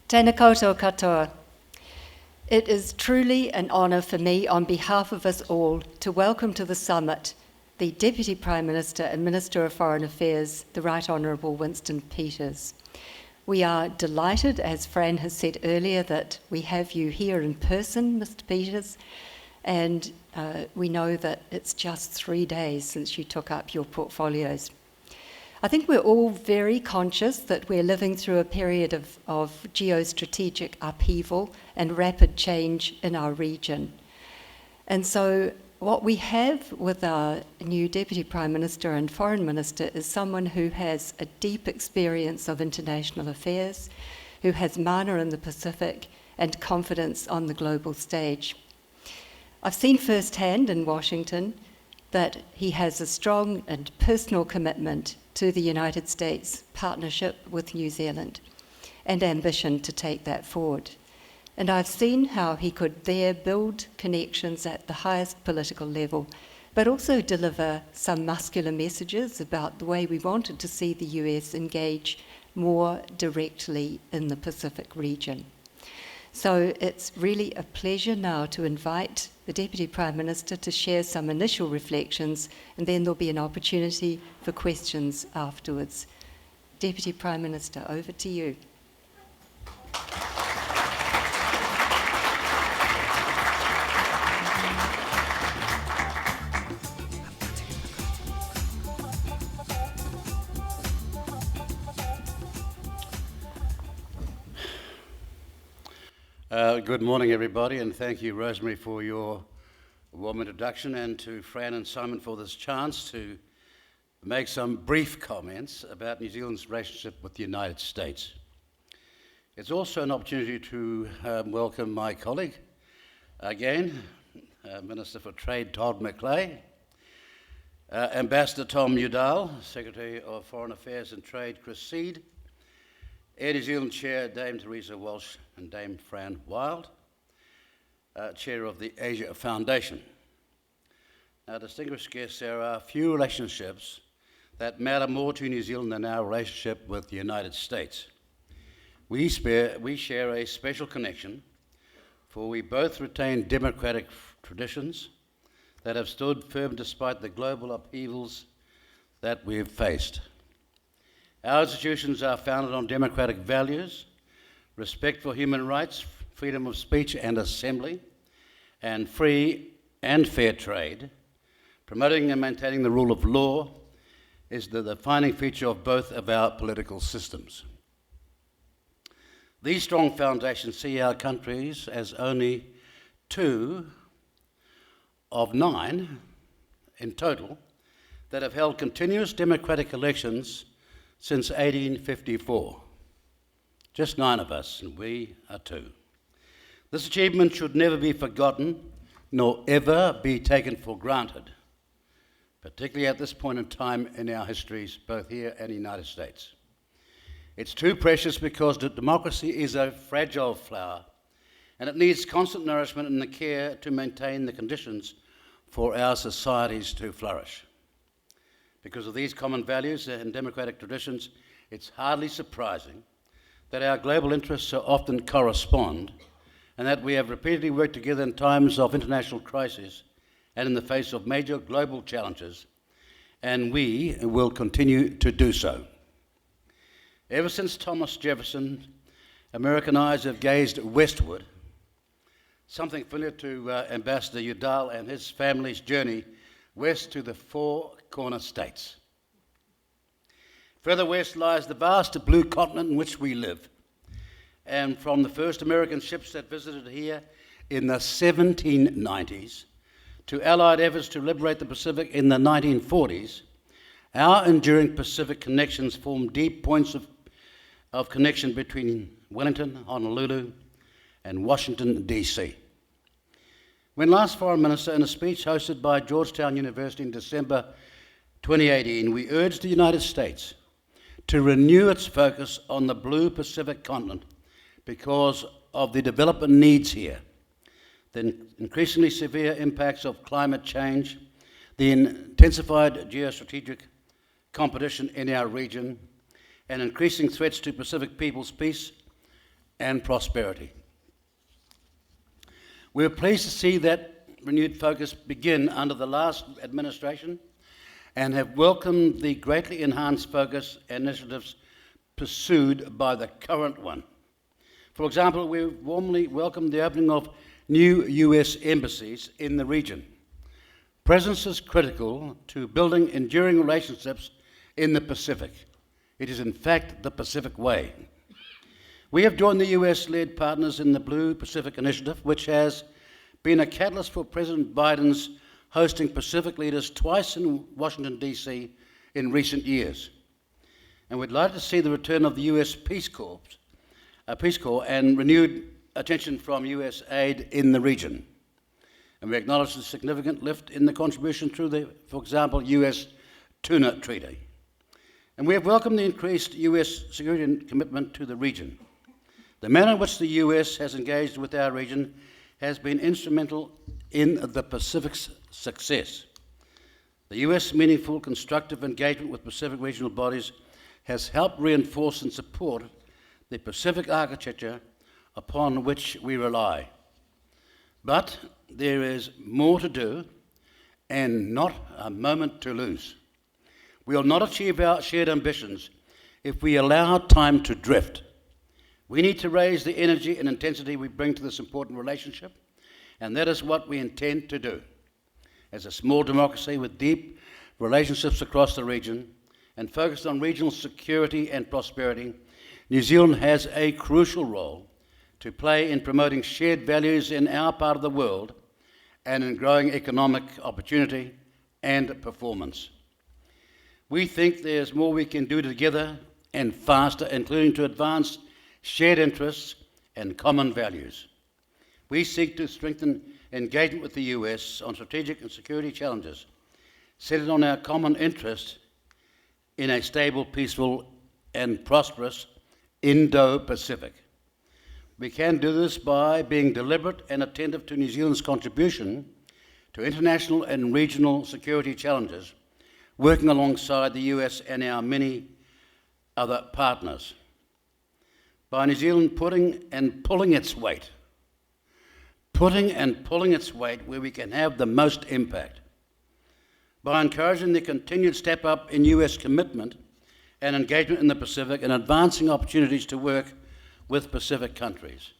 Tēnā koutou katoa. It is truly an honour for me, on behalf of us all, to welcome to the summit the Deputy Prime Minister and Minister of Foreign Affairs, the Right Honourable Winston Peters. We are delighted, as Fran has said earlier, that we have you here in person, Mr. Peters, and we know that it's just 3 days since you took up your portfolios. I think we're all very conscious that we're living through a period of geostrategic upheaval and rapid change in our region. And so what we have with our new Deputy Prime Minister and Foreign Minister is someone who has a deep experience of international affairs, who has mana in the Pacific and confidence on the global stage. I've seen firsthand in Washington that he has a strong and personal commitment to the United States partnership with New Zealand and ambition to take that forward. And I've seen how he could there build connections at the highest political level, but also deliver some muscular messages about the way we wanted to see the US engage more directly in the Pacific region. So it's really a pleasure now to invite the Deputy Prime Minister to share some initial reflections, and then there'll be an opportunity for questions afterwards. Deputy Prime Minister, over to you. Good morning, everybody, and thank you, Rosemary, for your warm introduction, and to Fran and Simon for this chance to make some brief comments about New Zealand's relationship with the United States. It's also an opportunity to welcome my colleague, again, Minister for Trade Todd McClay, Ambassador Tom Udall, Secretary of Foreign Affairs and Trade Chris Seed, Air New Zealand Chair Dame Teresa Walsh and Dame Fran Wild, Chair of the Asia Foundation. Now, distinguished guests, there are few relationships that matter more to New Zealand than our relationship with the United States. We share a special connection, for we both retain democratic traditions that have stood firm despite the global upheavals that we have faced. Our institutions are founded on democratic values, respect for human rights, freedom of speech and assembly, and free and fair trade. Promoting and maintaining the rule of law is the defining feature of both of our political systems. These strong foundations see our countries as only 2 of 9 in total that have held continuous democratic elections since 1854. Just 9 of us, and we are 2. This achievement should never be forgotten, nor ever be taken for granted, particularly at this point in time in our histories, both here and in the United States. It's too precious because democracy is a fragile flower, and it needs constant nourishment and the care to maintain the conditions for our societies to flourish. Because of these common values and democratic traditions, it's hardly surprising that our global interests so often correspond, and that we have repeatedly worked together in times of international crisis and in the face of major global challenges, and we will continue to do so. Ever since Thomas Jefferson, American eyes have gazed westward, something familiar to Ambassador Udall and his family's journey west to the 4 corner states. Further west lies the vast blue continent in which we live. And from the first American ships that visited here in the 1790s to Allied efforts to liberate the Pacific in the 1940s, our enduring Pacific connections form deep points of connection between Wellington, Honolulu, and Washington, D.C. When last Foreign Minister, in a speech hosted by Georgetown University in December 2018, we urged the United States to renew its focus on the blue Pacific continent because of the development needs here, the increasingly severe impacts of climate change, the intensified geostrategic competition in our region, and increasing threats to Pacific people's peace, and prosperity. We're pleased to see that renewed focus begin under the last administration and have welcomed the greatly enhanced focus and initiatives pursued by the current one. For example, we warmly welcome the opening of new US embassies in the region. Presence is critical to building enduring relationships in the Pacific. It is in fact the Pacific way. We have joined the US-led partners in the Blue Pacific Initiative, which has been a catalyst for President Biden's hosting Pacific leaders twice in Washington D.C. in recent years. And we'd like to see the return of the US Peace Corps and renewed attention from US aid in the region. And we acknowledge the significant lift in the contribution through the, for example, US Tuna Treaty. And we have welcomed the increased US security commitment to the region. The manner in which the US has engaged with our region has been instrumental in the Pacific's success. The US meaningful, constructive engagement with Pacific regional bodies has helped reinforce and support the Pacific architecture upon which we rely. But there is more to do and not a moment to lose. We will not achieve our shared ambitions if we allow time to drift. We need to raise the energy and intensity we bring to this important relationship, and that is what we intend to do. As a small democracy with deep relationships across the region and focused on regional security and prosperity, New Zealand has a crucial role to play in promoting shared values in our part of the world and in growing economic opportunity and performance. We think there's more we can do together and faster, including to advance shared interests and common values. We seek to strengthen engagement with the US on strategic and security challenges, centered on our common interest in a stable, peaceful, and prosperous Indo-Pacific. We can do this by being deliberate and attentive to New Zealand's contribution to international and regional security challenges, working alongside the US and our many other partners. By New Zealand putting and pulling its weight where we can have the most impact. By encouraging the continued step up in US commitment and engagement in the Pacific and advancing opportunities to work with Pacific countries.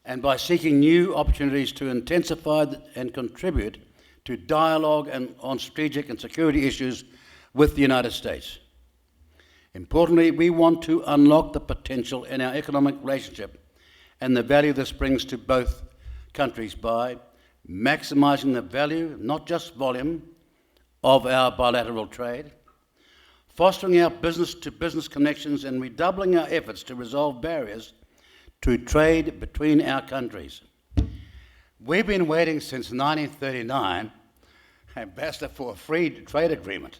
And by seeking new opportunities to intensify and contribute to dialogue on strategic and security issues with the United States. Importantly, we want to unlock the potential in our economic relationship and the value this brings to both countries by maximising the value, not just volume, of our bilateral trade, fostering our business-to-business connections and redoubling our efforts to resolve barriers to trade between our countries. We've been waiting since 1939, Ambassador, for a free trade agreement.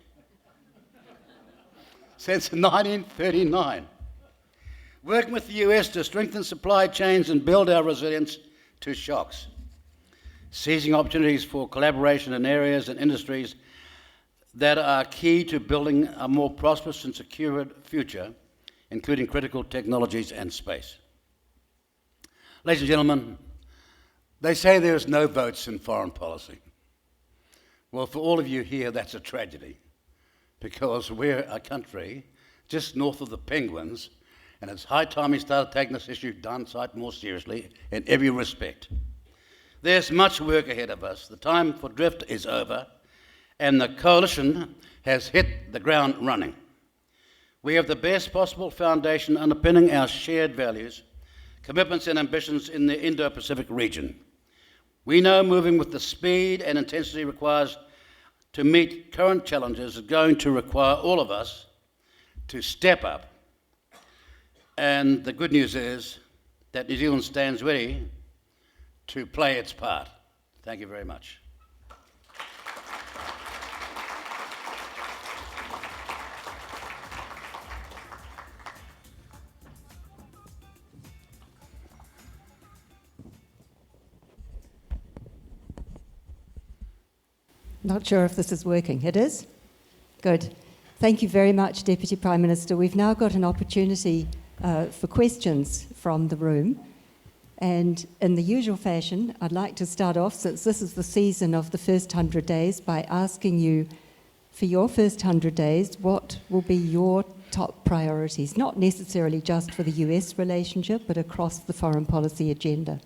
Since 1939. Working with the US to strengthen supply chains and build our resilience to shocks. Seizing opportunities for collaboration in areas and industries that are key to building a more prosperous and secure future, including critical technologies and space. Ladies and gentlemen, they say there's no votes in foreign policy. Well, for all of you here, that's a tragedy, because we're a country just north of the Penguins, and it's high time we started taking this issue downside more seriously in every respect. There's much work ahead of us. The time for drift is over, and the coalition has hit the ground running. We have the best possible foundation underpinning our shared values, commitments and ambitions in the Indo-Pacific region. We know moving with the speed and intensity requires to meet current challenges is going to require all of us to step up. And the good news is that New Zealand stands ready to play its part. Thank you very much. Not sure if this is working. It is? Good. Thank you very much, Deputy Prime Minister. We've now got an opportunity for questions from the room. And in the usual fashion, I'd like to start off, since this is the season of the first 100 days, by asking you, for your first 100 days, what will be your top priorities, not necessarily just for the US relationship, but across the foreign policy agenda?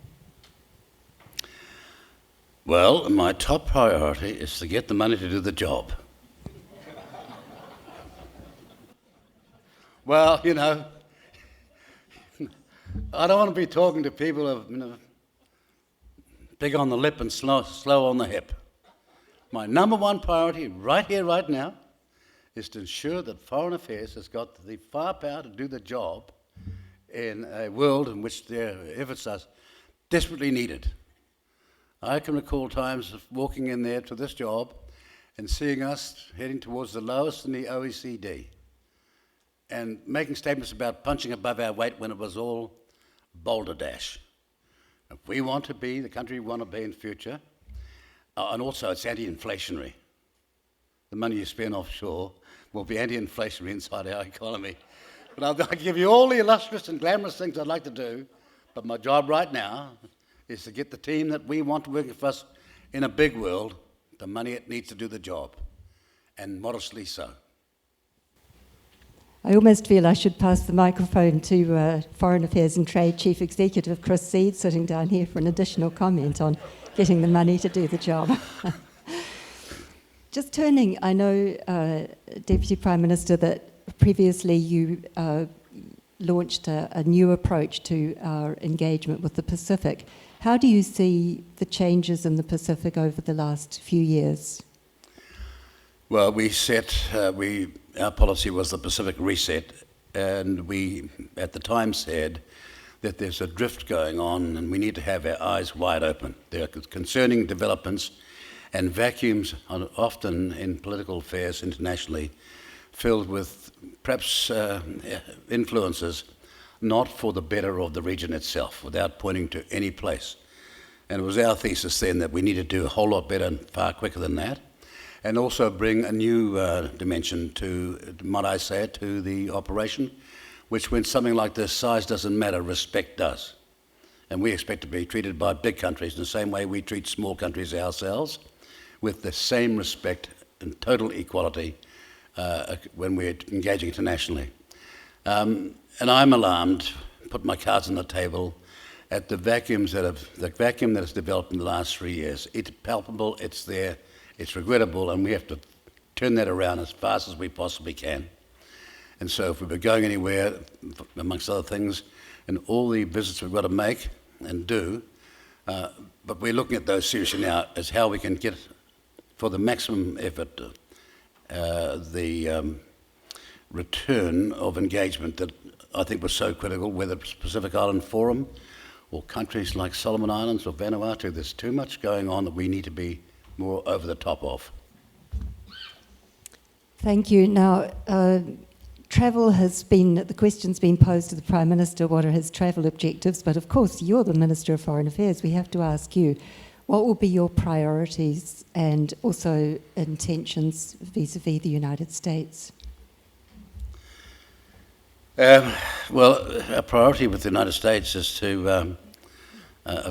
Well, my top priority is to get the money to do the job. Well, you know, I don't want to be talking to people who are big on the lip and slow on the hip. My number one priority right here, right now, is to ensure that Foreign Affairs has got the firepower to do the job in a world in which their efforts are desperately needed. I can recall times of walking in there to this job and seeing us heading towards the lowest in the OECD and making statements about punching above our weight when it was all boulder dash. If we want to be the country we want to be in future, and also it's anti-inflationary. The money you spend offshore will be anti-inflationary inside our economy. But I'll give you all the illustrious and glamorous things I'd like to do, but my job right now is to get the team that we want to work with us in a big world the money it needs to do the job, and modestly so. I almost feel I should pass the microphone to Foreign Affairs and Trade Chief Executive Chris Seed, sitting down here, for an additional comment on getting the money to do the job. Just turning, I know, Deputy Prime Minister, that previously you launched a new approach to our engagement with the Pacific. How do you see the changes in the Pacific over the last few years? Well, our policy was the Pacific Reset, and we at the time said that there's a drift going on and we need to have our eyes wide open. There are concerning developments and vacuums often in political affairs internationally filled with perhaps influences not for the better of the region itself, without pointing to any place. And it was our thesis then that we need to do a whole lot better and far quicker than that, and also bring a new dimension to, might I say it, to the operation, which when something like this, size doesn't matter, respect does. And we expect to be treated by big countries in the same way we treat small countries ourselves, with the same respect and total equality when we're engaging internationally. And I'm alarmed, put my cards on the table, at the vacuum that has developed in the last 3 years. It's palpable, it's there, it's regrettable, and we have to turn that around as fast as we possibly can. And so if we were going anywhere, amongst other things, and all the visits we've got to make and do, but we're looking at those seriously now as how we can get, for the maximum effort, the return of engagement that I think was so critical, whether it's Pacific Island Forum or countries like Solomon Islands or Vanuatu. There's too much going on that we need to be more over the top of. Thank you. Now, travel has been, the question's been posed to the Prime Minister, what are his travel objectives? But of course, you're the Minister of Foreign Affairs. We have to ask you, what will be your priorities and also intentions vis-a-vis the United States? Well, our priority with the United States is to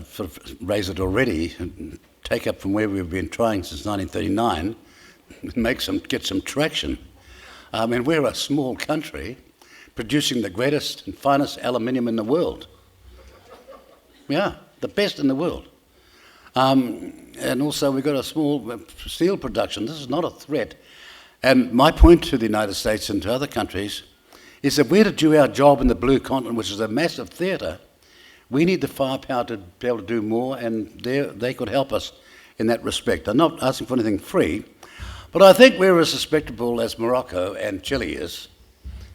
sort of raise it already and take up from where we've been trying since 1939 and get some traction. I mean, we're a small country producing the greatest and finest aluminium in the world. Yeah, the best in the world. And also we've got a small steel production. This is not a threat. And my point to the United States and to other countries is that we're to do our job in the Blue Continent, which is a massive theatre. We need the firepower to be able to do more, and they could help us in that respect. I'm not asking for anything free, but I think we're as respectable as Morocco and Chile is,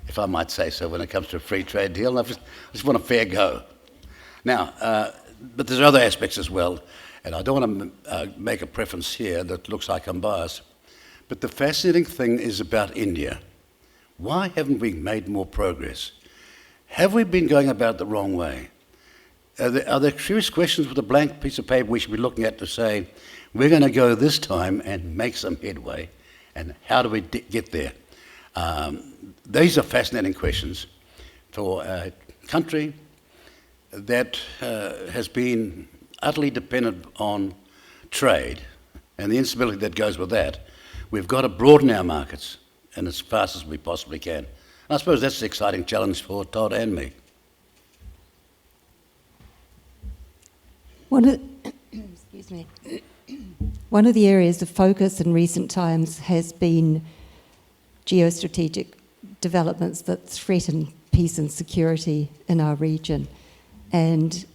if I might say so, when it comes to a free trade deal. I just want a fair go. Now, but there's other aspects as well, and I don't want to make a preference here that looks like I'm biased, but the fascinating thing is about India. Why haven't we made more progress? Have we been going about it the wrong way? Are there serious questions with a blank piece of paper we should be looking at to say, we're going to go this time and make some headway, and how do we get there? These are fascinating questions. for a country that has been utterly dependent on trade and the instability that goes with that. We've got to broaden our markets and as fast as we possibly can. And I suppose that's the exciting challenge for Todd and me. Excuse me. One of the areas of focus in recent times has been geostrategic developments that threaten peace and security in our region. And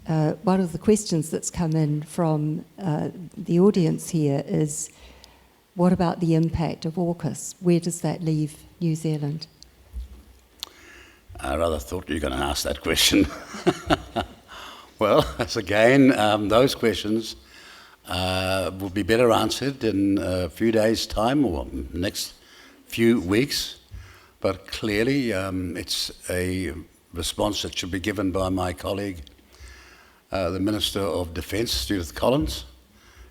one of the questions that's come in from the audience here is, what about the impact of AUKUS? Where does that leave New Zealand? I rather thought you were going to ask that question. Well, as again, those questions will be better answered in a few days' time or next few weeks. But clearly, it's a response that should be given by my colleague, the Minister of Defence, Judith Collins,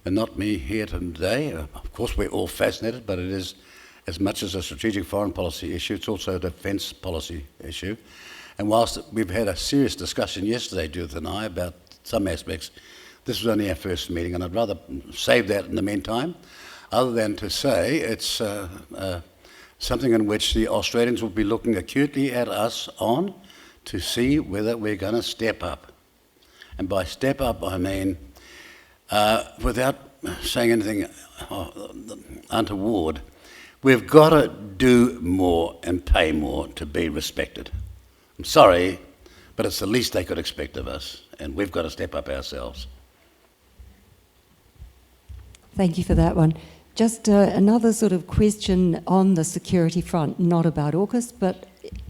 and not me here today. Of course, we're all fascinated, but it is, as much as a strategic foreign policy issue, it's also a defence policy issue. And whilst we've had a serious discussion yesterday, Judith and I, about some aspects, this was only our first meeting, and I'd rather save that in the meantime, other than to say it's something in which the Australians will be looking acutely at us on to see whether we're going to step up. And by step up, I mean, without saying anything untoward, we've got to do more and pay more to be respected. I'm sorry, but it's the least they could expect of us, and we've got to step up ourselves. Thank you for that one. Just another sort of question on the security front, not about AUKUS, but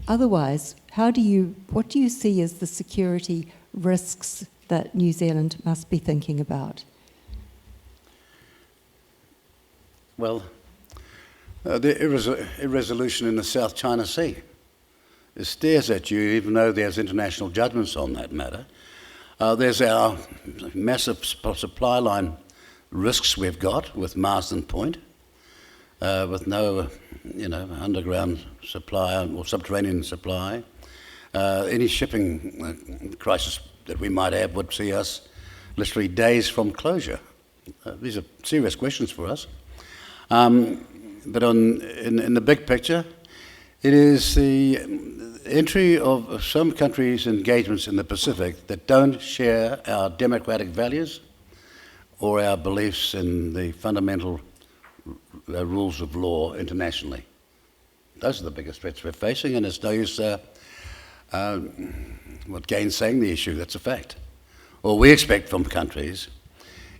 otherwise, what do you see as the security risks that New Zealand must be thinking about? Well, the irresolution in the South China Sea. It stares at you, even though there's international judgments on that matter. There's our massive supply line risks we've got with Marsden Point, with no, underground supply or subterranean supply. Any shipping crisis that we might have would see us literally days from closure. These are serious questions for us. But in the big picture, it is the entry of some countries' engagements in the Pacific that don't share our democratic values or our beliefs in the fundamental rules of law internationally. Those are the biggest threats we're facing, and it's no use gainsaying the issue. That's a fact. All we expect from countries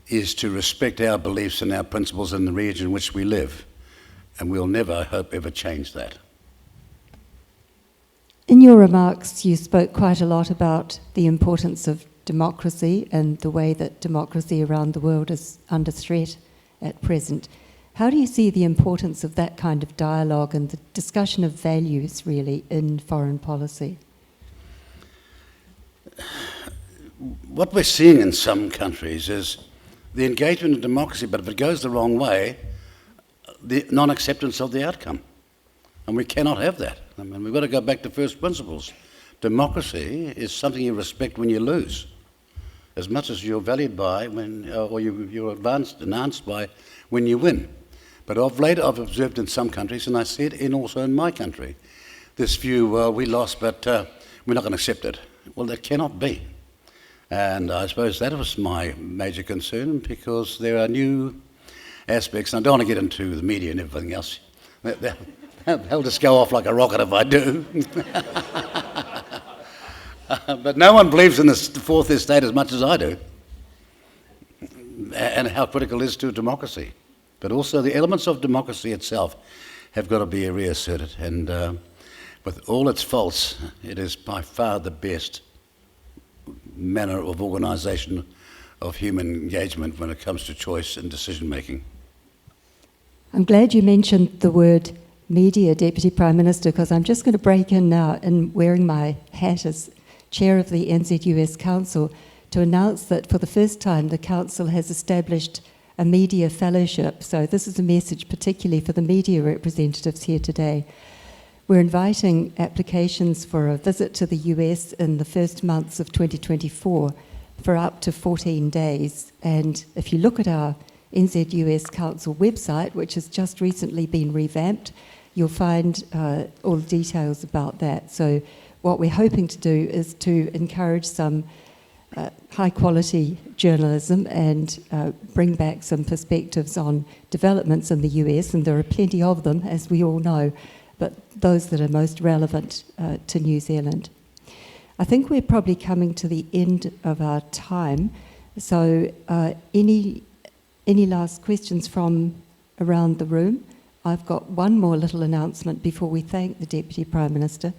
is to respect our beliefs and our principles in the region in which we live, and we'll never, I hope, ever change that. In your remarks, you spoke quite a lot about the importance of democracy and the way that democracy around the world is under threat at present. How do you see the importance of that kind of dialogue and the discussion of values, really, in foreign policy? What we're seeing in some countries is the engagement in democracy, but if it goes the wrong way, the non-acceptance of the outcome. And we cannot have that. I mean, we've got to go back to first principles. Democracy is something you respect when you lose, as much as you're valued by you're enhanced by when you win. But of late, I've observed in some countries, and I see it also in my country, this view, well, we lost, but we're not going to accept it. Well, that cannot be. And I suppose that was my major concern, because there are new aspects, and I don't want to get into the media and everything else. They'll just go off like a rocket if I do. But no one believes in the fourth estate as much as I do, and how critical it is to democracy. But also the elements of democracy itself have got to be reasserted, and with all its faults, it is by far the best manner of organisation of human engagement when it comes to choice and decision making. I'm glad you mentioned the word media, Deputy Prime Minister, because I'm just going to break in now in wearing my hat as Chair of the NZUS Council to announce that for the first time the Council has established a media fellowship. So this is a message particularly for the media representatives here today. We're inviting applications for a visit to the US in the first months of 2024 for up to 14 days. And if you look at our NZUS Council website, which has just recently been revamped, you'll find all the details about that. So what we're hoping to do is to encourage some high-quality journalism and bring back some perspectives on developments in the US, and there are plenty of them, as we all know, but those that are most relevant to New Zealand. I think we're probably coming to the end of our time, so any last questions from around the room? I've got one more little announcement before we thank the Deputy Prime Minister.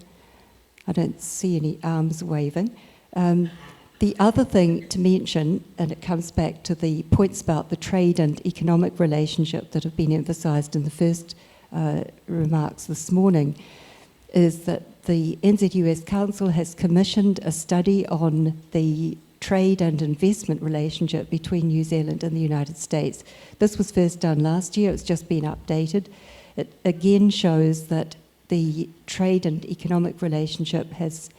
I don't see any arms waving. The other thing to mention, and it comes back to the points about the trade and economic relationship that have been emphasised in the first remarks this morning, is that the NZUS Council has commissioned a study on the trade and investment relationship between New Zealand and the United States. This was first done last year, it's just been updated. It again shows that the trade and economic relationship has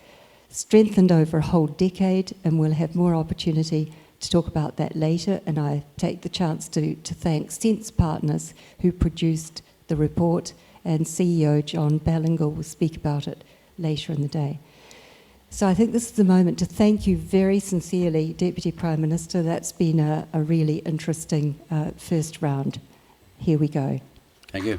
strengthened over a whole decade, and we'll have more opportunity to talk about that later. And I take the chance to thank Sense Partners, who produced the report, and CEO John Ballingle will speak about it later in the day. So I think this is the moment to thank you very sincerely, Deputy Prime Minister. That's been a really interesting first round. Here we go. Thank you.